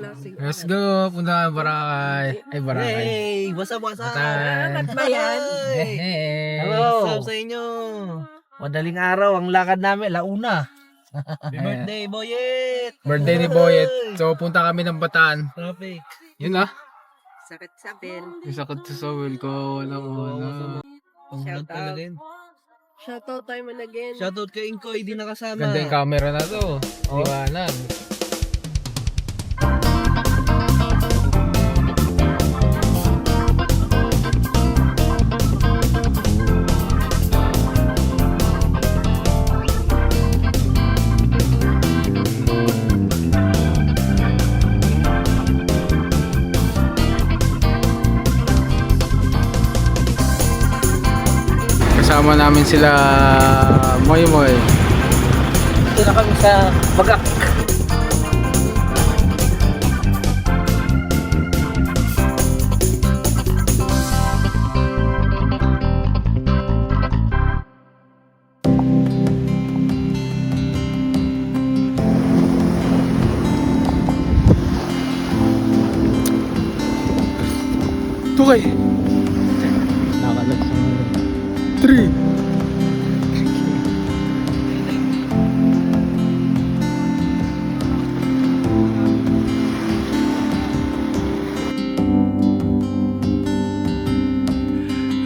closing. Let's go. Punta ka Boracay. Ay, Boracay. Hey! What's up, what's up? Batay. Salamat ba yan? Hey. Hello! What's up sa inyo? Madaling araw, ang lakad namin, launa. Happy birthday, Boyet! Birthday ni Boyet. So, punta kami ng Bataan. Traffic. Yun ah. Sakit sa bell. Yung sakit sa sawil ko. Wala mo na. Ang Shout vlog talaga out. yun. Shoutout time and again. Shoutout kay Inkoy, di nakasama. Ganda yung camera na to. Oh. Liwanag. Kasama namin sila Moy Moy. Ito na kami sa Bagak. Tukay! Nakalag sa 3.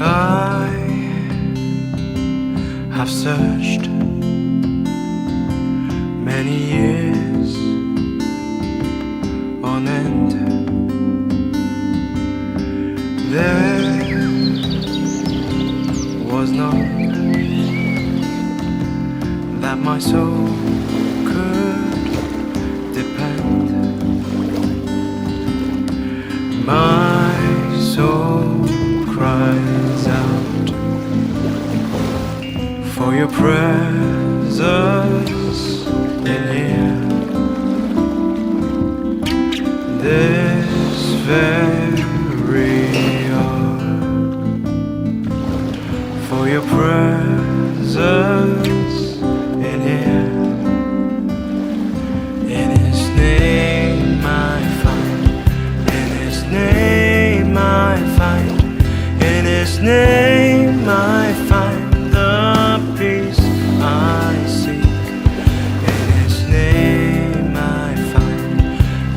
I have searched many years on end. There was none that my soul could depend. My soul cries out for your presence in here. This very hour, for your presence in here. In His name I find, in His name I find, in His name I find the peace I seek. In His name I find,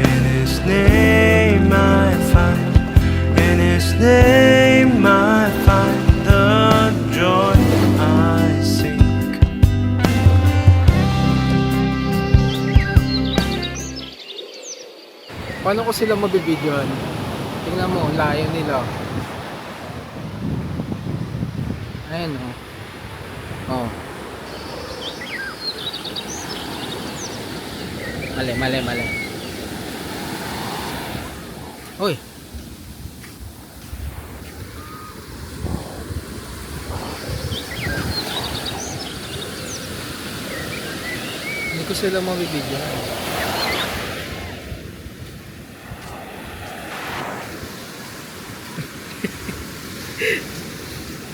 in His name I find, in His name I find the joy I seek. Paano ko sila mabibidyohan? Tingnan mo, layo nila. Ayan o. Oh. Mali. Uy. Hindi ko sila mabibidyohan.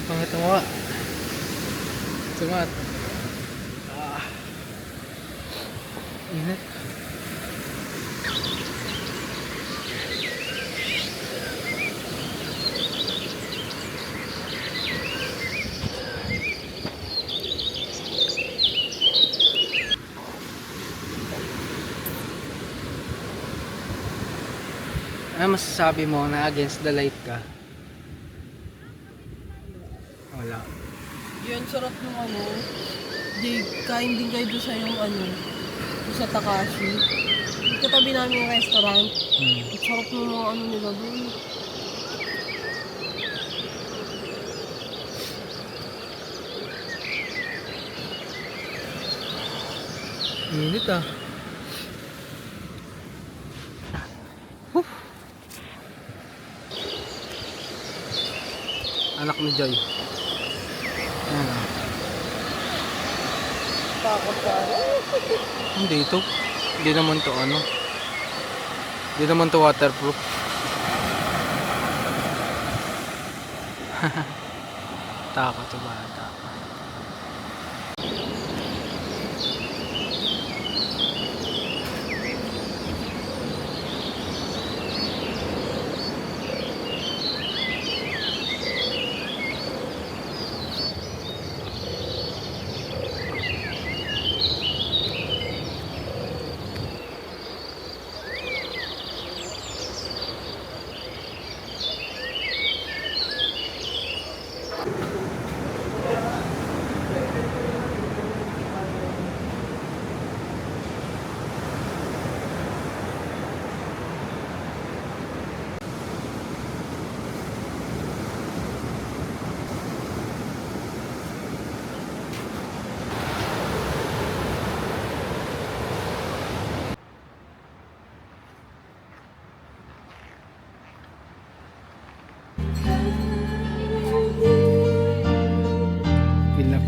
Pangit mo nga. Sumat. Init. Ano masasabi mo na against the light ka? Wala. Yun, sarap ng ano. Di, kain din kayo doon sa yung ano. Doon sa Takashi. Katabi namin yung restaurant. Ang sarap ng mga ano nila doon. Init ah. Anak ni Joy. Ayan ah. Takot ka. Hindi ito. Hindi naman to ano. Hindi naman to waterproof. Takot to bata.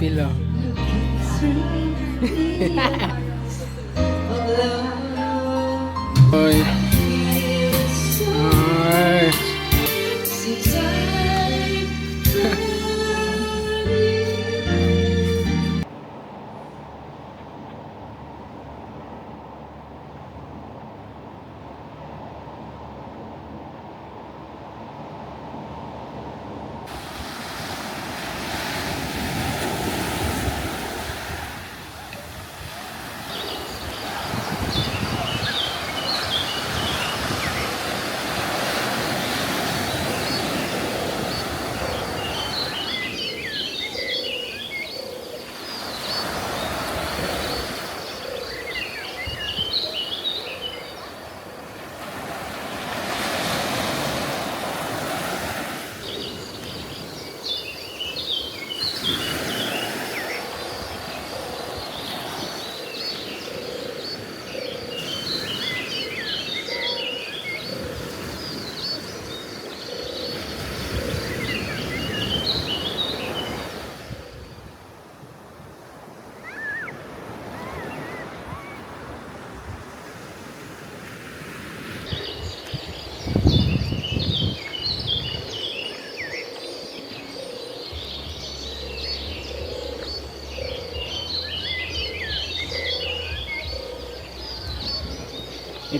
pillow. Oy. Ay.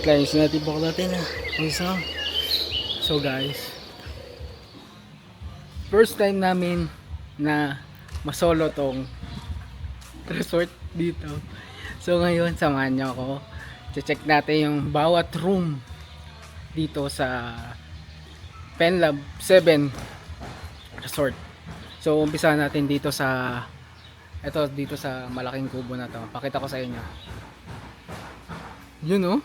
Guys, natibok natin na. So guys, first time namin na masolo tong resort dito. So ngayon, samahan niyo ako. Check natin yung bawat room dito sa Penlab 7 Resort. So umpisa natin dito sa dito sa malaking kubo na to. Pakita ko sa inyo. Yun oh.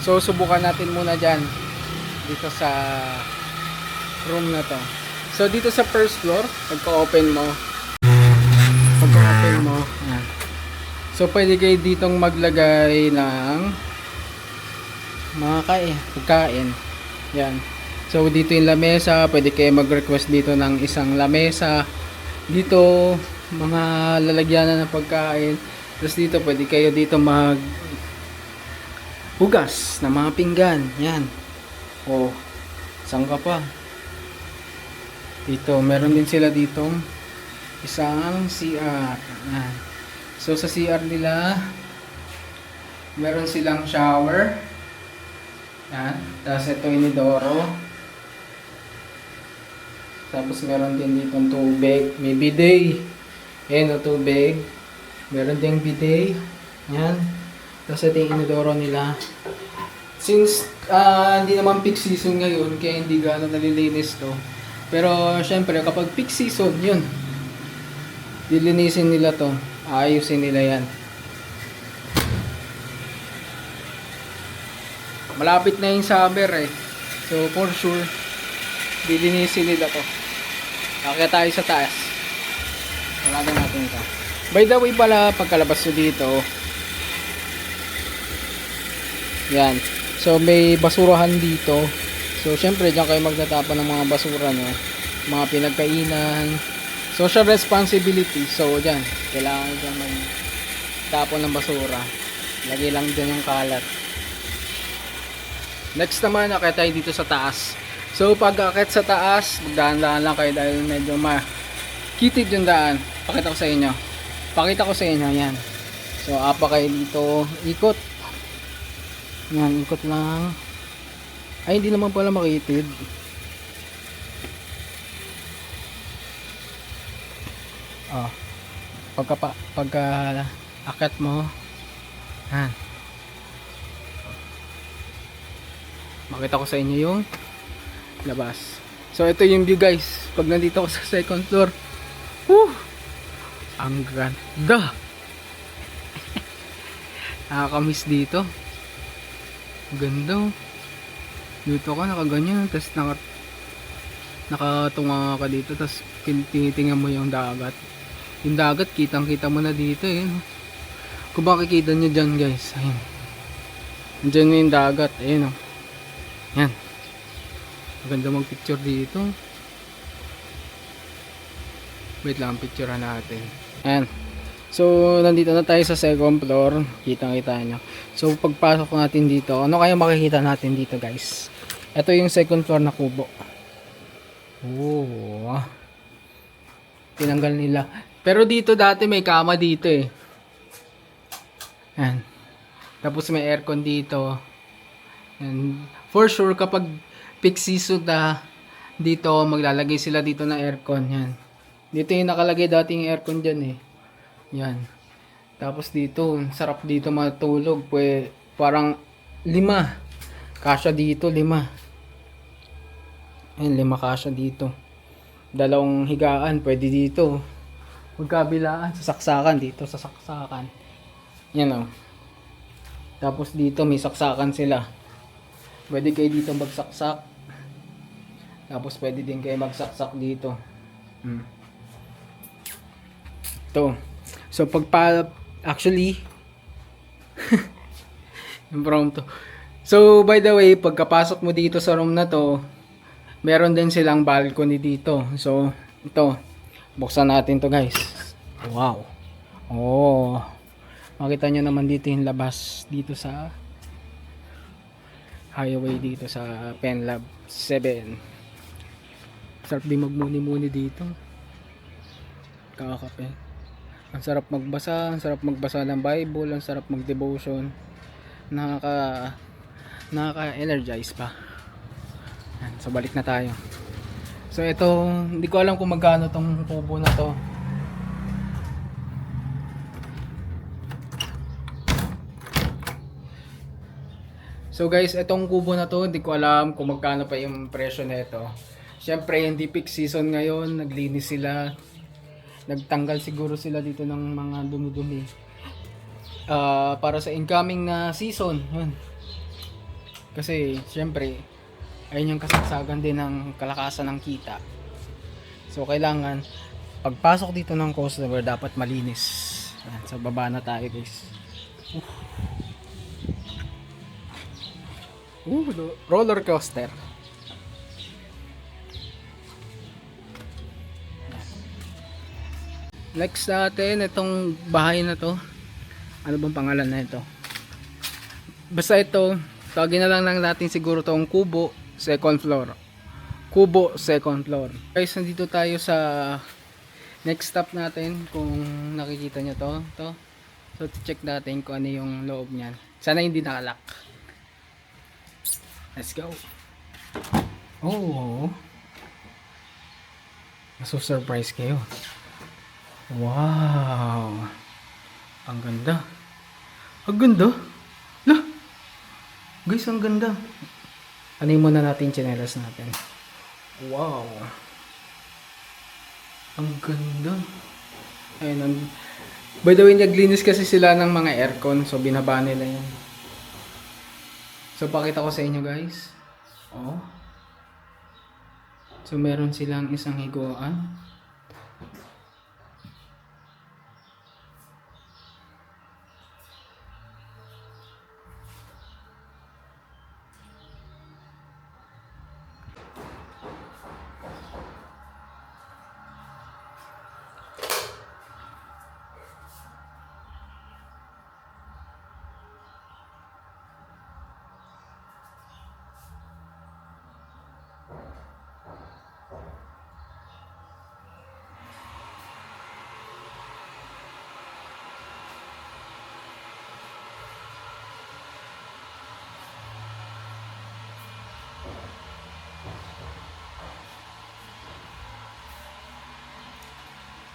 So subukan natin muna dyan dito sa room na to. So dito sa first floor, pagka-open mo, yan. So pwede kayo ditong maglagay ng mga pagkain. Yan. So dito yung lamesa, pwede kayo mag-request dito ng isang lamesa. Dito mga lalagyanan ng pagkain. Tapos dito pwede kayo dito hugas ng mga pinggan. Yan. O, saan ka pa? Dito, meron din sila ditong isang CR. Yan. So, sa CR nila, meron silang shower. Yan. Tapos, ito inidoro. Tapos, meron din ditong tubig. May bidet. Ayan o, tubig. Meron din bidet. Yan. Tapos ito yung inodoro nila. Since hindi naman peak season ngayon, kaya hindi gano'n nalilinis to. Pero syempre kapag peak season, yun. Dilinisin nila to. Ayusin nila yan. Malapit na yung summer eh. So for sure, dilinisin nila to. Kaya tayo sa taas. Wala na natin ito. By the way pala, pagkalabas nyo dito, yan. So may basurahan dito. So syempre diyan kayo magtatapon ng mga basura nyo, mga pinagkainan. Social responsibility. So diyan, kailangan diyan magtapon ng basura. Lagay lang diyan yung kalat. Next naman, akit tayo dito sa taas. So pag akit sa taas, magdaan-daan lang kayo dahil medyo makitid yung daan. Pakita ko sa inyo. Yan. So apa kayo dito, ikot. Yan, ikot lang. Ay, hindi naman pala makitid. Pagka akit mo, makita ko sa inyo yung labas. So ito yung view guys, pag nandito ako sa second floor. Ang ganda. Nakakamiss dito. Ganda. Dito ka nakaganyan, tapos nakatunga ka dito, tapos tinitingnan mo yung dagat. Yung dagat, kitang kita mo na dito eh. Kung makikita nyo dyan guys, ayun. Dyan na yung dagat, ayun o. Yan. Maganda mag-picture dito. Wait lang, picturean natin. Ayan. So, nandito na tayo sa second floor. Kitang-kita nyo. So, pagpasok natin dito, ano kaya makikita natin dito guys? Ito yung second floor na kubo. Oh. Tinanggal nila. Pero dito dati may kama dito eh. Ayan. Tapos may aircon dito. And for sure kapag peak season na dito, maglalagay sila dito ng aircon. Yan. Dito yung nakalagay dating aircon dyan eh. Yan. Tapos dito, sarap dito matulog. Parang 5. Kasya dito, 5. Ayun, 5 kasya dito. 2 higaan, pwede dito. Magkabilaan, sa saksakan dito, sa saksakan. Yan o. Tapos dito, may saksakan sila. Pwede kayo dito magsaksak. Tapos pwede din kayo magsaksak dito. Ito. So actually impromptu. So by the way, pagkapasok mo dito sa room na to, meron din silang balcony dito. So ito, buksan natin to guys. Wow. Oh. Makita nyo naman dito yung labas dito sa highway dito sa Penlab 7. Sarap din magmuni-muni dito. Kakakape. Ang sarap magbasa, ang sarap magbasa ng Bible, ang sarap mag-devotion. Nakaka-energize pa. So balik na tayo. So ito, hindi ko alam kung magkano tong kubo na to. So guys, itong kubo na to, hindi ko alam kung magkano pa yung presyo nito. Siyempre, hindi peak season ngayon, naglinis sila. Nagtanggal siguro sila dito ng mga dumi-dumi. Para sa incoming na season. Yun. Kasi, siyempre, ayun yung kasagsagan din ng kalakasan ng kita. So, kailangan, pagpasok dito ng customer, dapat malinis. Ayan, sa baba na tayo guys. Roller coaster. Next natin, itong bahay na to. Ano bang pangalan na ito? Basta ito, tawagin na lang natin siguro tong kubo, second floor. Kubo, second floor. Guys, nandito tayo sa next stop natin. Kung nakikita nyo to. So, check natin kung ano yung loob niyan. Sana hindi nakalock. Let's go. Oh. Maso-surprise kayo. Wow. Ang ganda. Ang ganda. Lah. Guys, ang ganda. Anin muna natin yung tsinelas natin. Wow. Ang ganda. Ayun. By the way, naglinis kasi sila ng mga aircon. So, binaba nila yan. So, pakita ko sa inyo guys. Oh. So, meron silang isang higuan.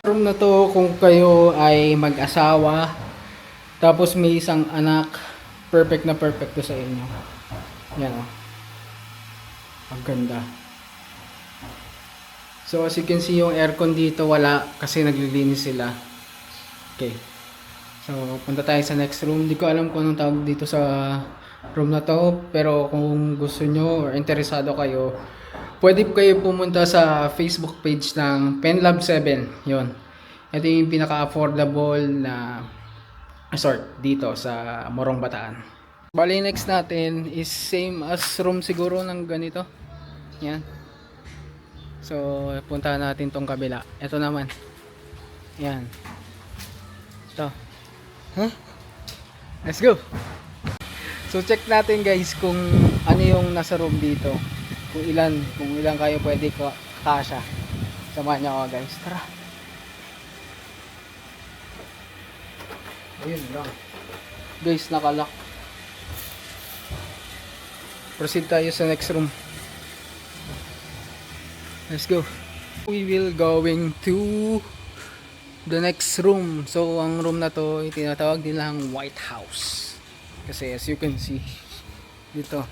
Room na to, kung kayo ay mag-asawa tapos may isang anak, perfect na perfect to sa inyo. Yan o. Ang ganda. So as you can see, yung aircon dito wala kasi naglilinis sila. Okay. So punta tayo sa next room. Hindi ko alam kung anong tawag dito sa room na to, pero kung gusto nyo or interesado kayo, pwede kayo pumunta sa Facebook page ng Penlab 7. Yon. Ito yung pinaka-affordable na resort dito sa Morong Bataan. Bali, next natin is same as room siguro ng ganito. Yan. So, puntahan natin tong kabila. Ito naman. Yan. Ito. Huh? Let's go! So, check natin guys kung ano yung nasa room dito. Kung ilan kayo pwede kasya. Samahan niyo ako guys. Tara! Ayun lang. Guys, nakalock. Proceed tayo sa next room. Let's go. We will going to the next room. So, ang room na to, tinatawag nilang White House. Kasi as you can see, dito.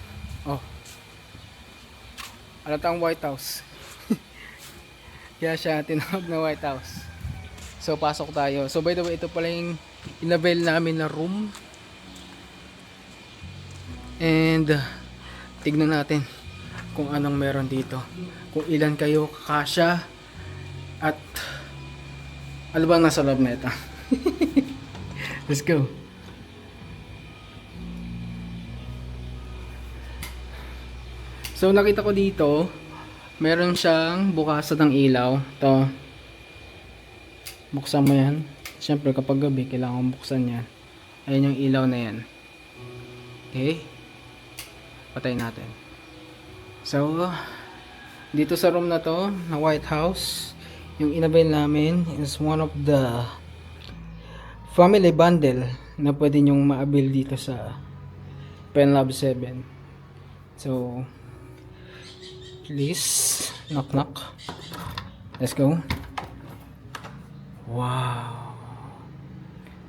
Oh. Alatang White House. Kaya siya tinawag na White House. So, pasok tayo. So, by the way, ito pala yung inabil namin na room. And, tignan natin kung anong meron dito. Kung ilan kayo kakasya. At, ano bang nasa loob na ito? Let's go. So, nakita ko dito, meron siyang bukasan ng ilaw. Ito. Buksan mo yan. Siyempre, kapag gabi, kailangan buksan yan. Ayan yung ilaw na yan. Okay. Patay natin. So, dito sa room na to, na White House, yung inabil namin is one of the family bundle na pwede nyong maabil dito sa Penlab 7. So, please, knock knock. Let's go. Wow.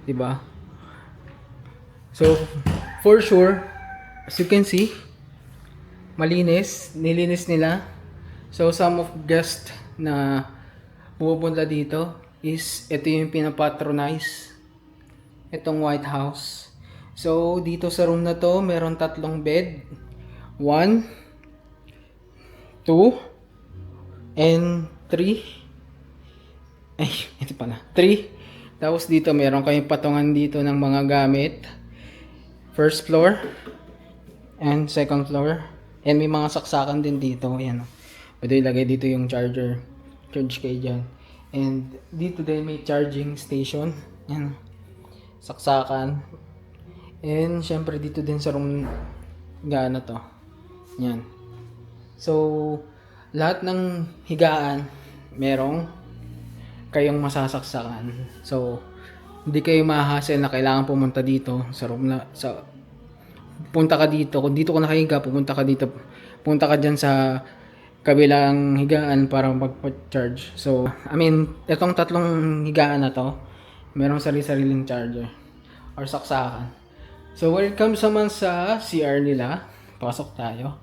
Diba? So, for sure, as you can see, malinis, nilinis nila. So, some of guests na pupunta dito is, ito yung pinapatronize. Itong White House. So, dito sa room na to, meron 3 bed. 1, 2, and 3. Ay, ito pala. 3. Tapos dito, meron kayong patungan dito ng mga gamit. First floor. And second floor. And may mga saksakan din dito. Ayan. Pwede ilagay dito yung charger. Charge kayo dyan. And dito din may charging station. Ayan. Saksakan. And syempre dito din sa room gana to. Ayan. So, lahat ng higaan merong kayong masasaksakan. So, hindi kayo mahahassle na kailangan pumunta dito sa room na punta ka dito. Kung dito ka nakahiga, pumunta ka dito. Punta ka dyan sa kabilang higaan para magpa-charge. So, I mean, itong 3 higaan na to, merong sarili-sariling charger or saksakan. So, when it comes naman sa CR nila, pasok tayo.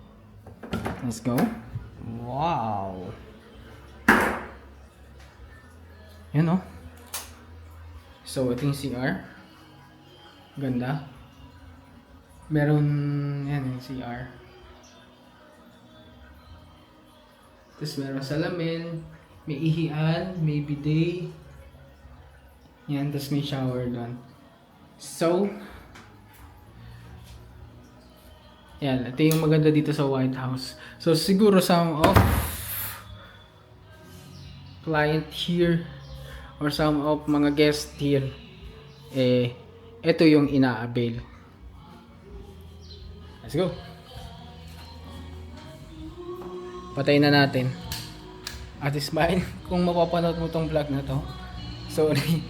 Let's go. Wow. Yan o. So, ito yung CR. Ganda. Meron, yan yung CR. Tapos meron salamin, may ihian, may bidet. Yan, tapos may shower doon. So, yan, ito yung maganda dito sa White House. So, siguro some of client here or some of mga guest here, ito yung ina-avail. Let's go. Patayin na natin. At Ismail, kung mapapanood mo tong vlog na to, sorry.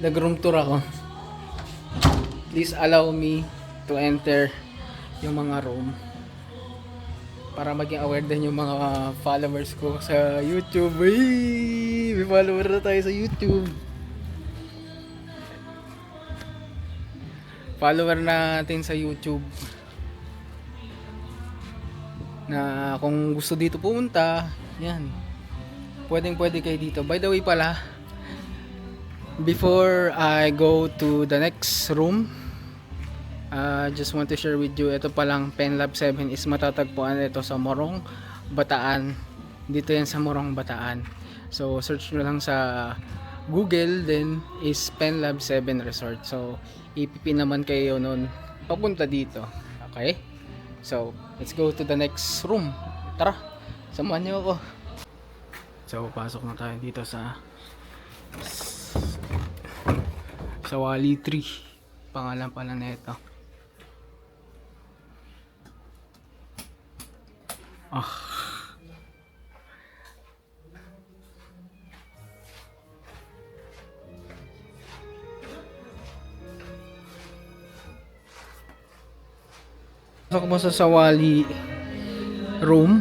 Nag-room tour ako. Please allow me to enter yung mga room para maging aware din yung mga followers ko sa YouTube. Ay, may follower na tayo sa YouTube. Follower natin sa YouTube. Na kung gusto dito pumunta, yan. Pwede kayo dito. By the way pala, before I go to the next room, just want to share with you, ito palang Penlab 7 is matatagpuan ito sa Morong Bataan. Dito yan sa Morong Bataan. So search nyo lang sa Google, then is Penlab 7 Resort. So ipipin naman kayo nun papunta dito. Okay? So let's go to the next room. Tara, samahan nyo ako. So pasok na tayo dito sa Wali 3. Pangalan pala na ito. Pasok mo sa Sawali room.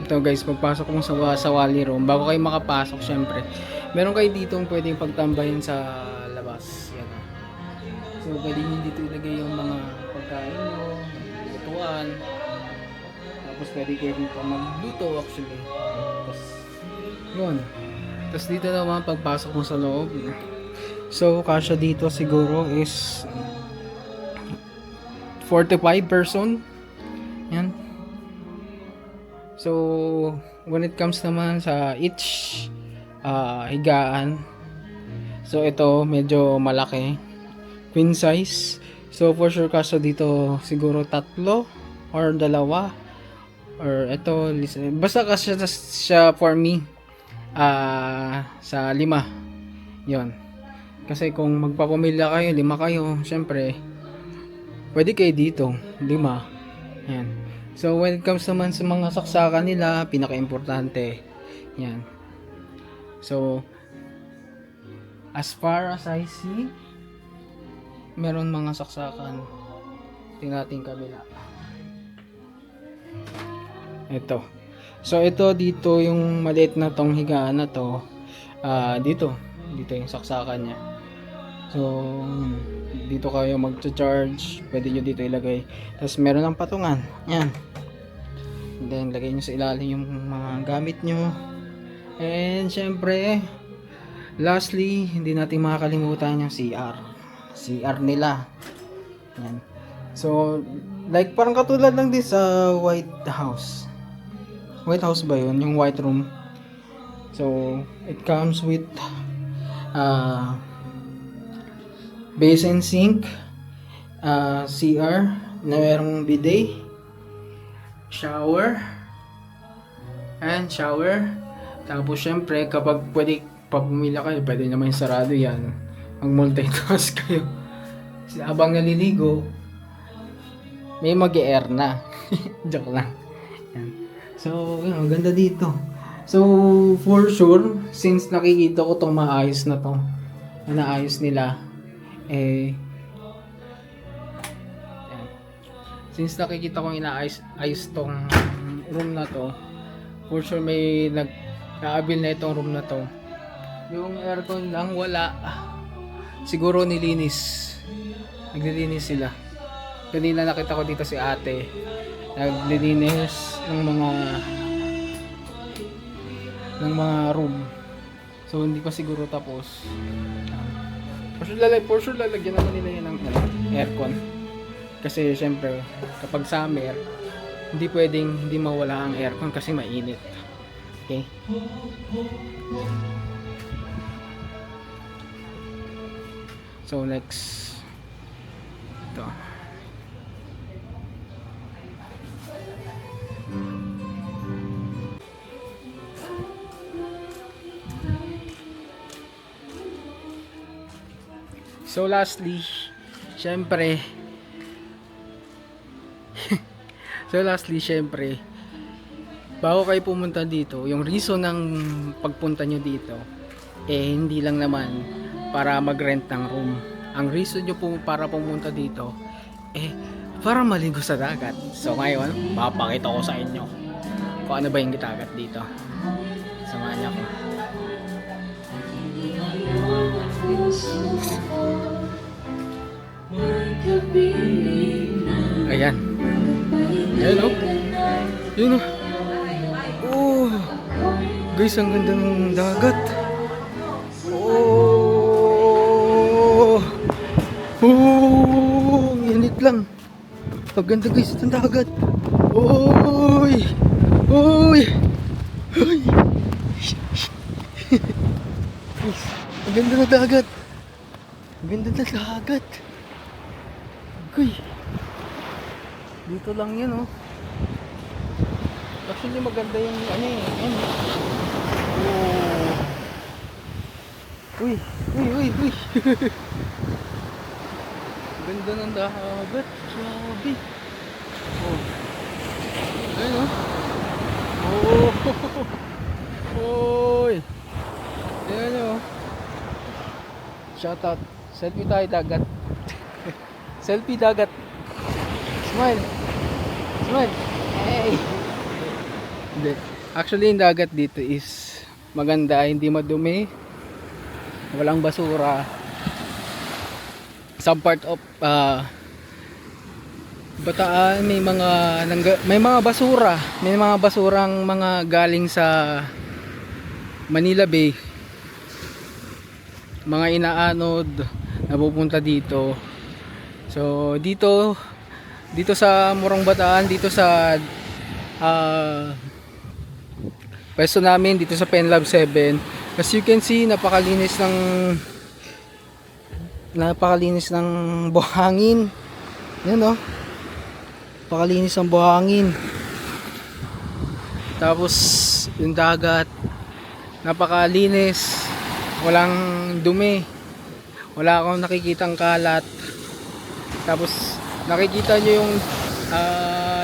Ito guys, pagpasok mo sa Sawali room, bago kayo makapasok syempre, meron kayo ditong pwedeng pagtambahin sa labas. Yan. So pwede nyo dito ilagay yung mga pagkain nyo, lutuan. Tapos pwede kayo dito magluto actually. Tapos yun. Tapos dito naman pagpasok mo sa loob. So kasya dito siguro is 45 person. Yan. So when it comes naman sa each higaan, so ito medyo malaki, queen size. So for sure kaso dito siguro 3 or 2 or ito basta kasi siya for me sa 5 yon. Kasi kung magpapamilya kayo 5 kayo, syempre pwede kayo dito 5. Yan. So when it comes naman sa mga saksakan nila, pinaka-importante yan. So as far as I see, meron mga saksakan. Tingnan natin kabila. Ito. So ito dito yung maliit na tong higaan na to. Dito yung saksakan niya. So dito kayo mag-charge, pwede nyo dito ilagay. Tapos meron ng patungan. Yan. And then lagay nyo sa ilalim yung mga gamit nyo. And syempre, lastly, hindi natin makakalimutan yung CR nila. Yan. So like parang katulad lang din sa White House ba yun? Yung white room. So it comes with basin sink, CR na merong bidet, shower. Tapos syempre kapag pwede pag pumila kayo, pwede naman sarado yan, mag multitask kayo. Habang naliligo may mag-air na. Joke lang. Yan. So yun, ganda dito. So for sure, since nakikita ko tong maayos na to, naayos nila, yan. Since nakikita ko inaayos tong room na to, for sure may nag-aabil na itong room na to. Yung aircon lang wala, siguro naglilinis sila. Kanina nakita ko dito si ate naglilinis ng mga room. So hindi pa siguro tapos. For sure lalagyan naman nila yan ng aircon. Kasi syempre kapag summer, hindi pwedeng hindi mawala ang aircon kasi mainit. Okay? So next, ito. So lastly, syempre bago kayo pumunta dito, yung reason ng pagpunta nyo dito hindi lang naman para mag-rent ng room. Ang reason nyo para pumunta dito para maligo sa dagat. So ngayon, mapakita ko sa inyo kung ano ba yung dagat dito. Samahan niyo ako. Ayan. Ayan o. Yun o. Oh. Guys, ang ganda ng dagat. Oh. Oh. Init lang. Ang ganda guys ng dagat. Oy. Uy! Uy! Ang ganda ng dagat. Ang ganda ng dagat. Uy! Dito lang yan, oh. Actually, maganda yung ano eh. Ano. Oh. Uy! Uy! Uy! Uy! Ganda ng dagat. Grabe. Oh. Ayun, oh. Oh! Oy! Ayan, oh. Shout out. Selfie tayo dagat. Selfie dagat. Smile. Smile. Hey. Hindi. Actually, yung dagat dito is maganda, hindi madumi. Walang basura. Some part of Bataan may mga basura, may mga basurang mga galing sa Manila Bay. Mga inaanod na pupunta dito. So dito sa Morong Bataan, dito sa pwesto namin dito sa Penlab 7. As you can see, napakalinis ng buhangin. Yan, oh. Napakalinis ng buhangin. Tapos yung dagat napakalinis, walang dumi, wala akong nakikitang kalat. Tapos nakikita nyo yung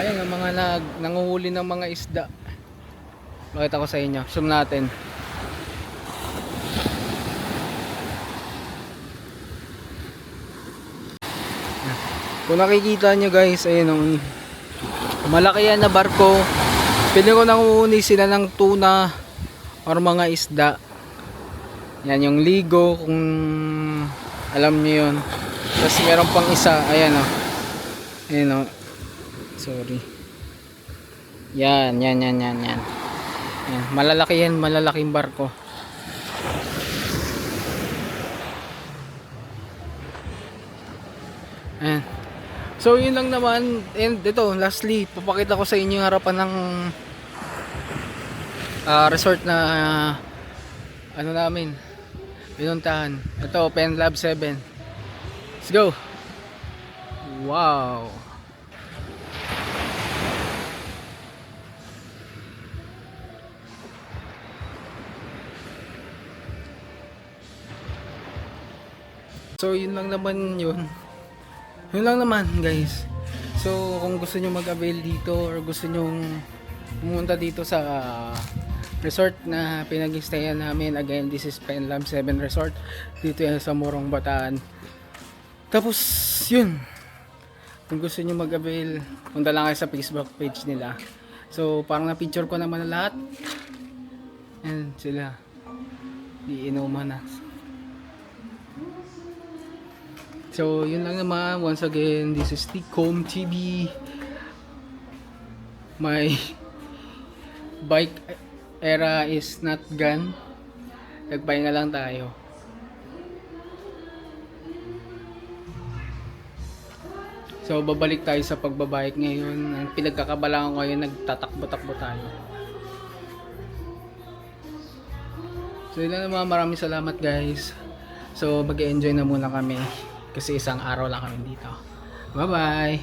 yan, ang mga nanguhuli ng mga isda. Makita ko sa inyo, zoom natin. Kung nakikita nyo guys, ayun ang malaki yan na barko. Pili ko nanguhuli sila ng tuna or mga isda. Yan yung ligo, kung alam nyo yun. Tapos meron pang isa, ayan o. Ayan o. Sorry. Yan. Malalaki yan, malalaking barko. Ayan. So yun lang naman, and ito lastly papakita ko sa inyo yung harapan ng resort na ano namin pinuntahan. Ito Penlab 7. Let's go. Wow. So yun lang naman yun. Yun lang naman guys. So kung gusto nyo mag-avail dito or gusto nyo pumunta dito sa resort na pinag-stayan namin, again this is Penlab 7 Resort dito yan sa Morong Bataan. Tapos yun, kung gusto nyo mag-avail, punta lang kayo sa Facebook page nila. So parang na-picture ko naman na lahat. Yan sila, di inuman na. So yun lang naman. Once again, this is Ticom TV. My bike era is not gone. Nagpahinga lang tayo. So babalik tayo sa pagbabike ngayon. Ang pinagkakabalaan ko ngayon, nagtatakbo-takbo tayo. So yun lang naman. Maraming salamat guys. So mag-enjoy na muna kami kasi isang araw lang kami dito. Bye bye.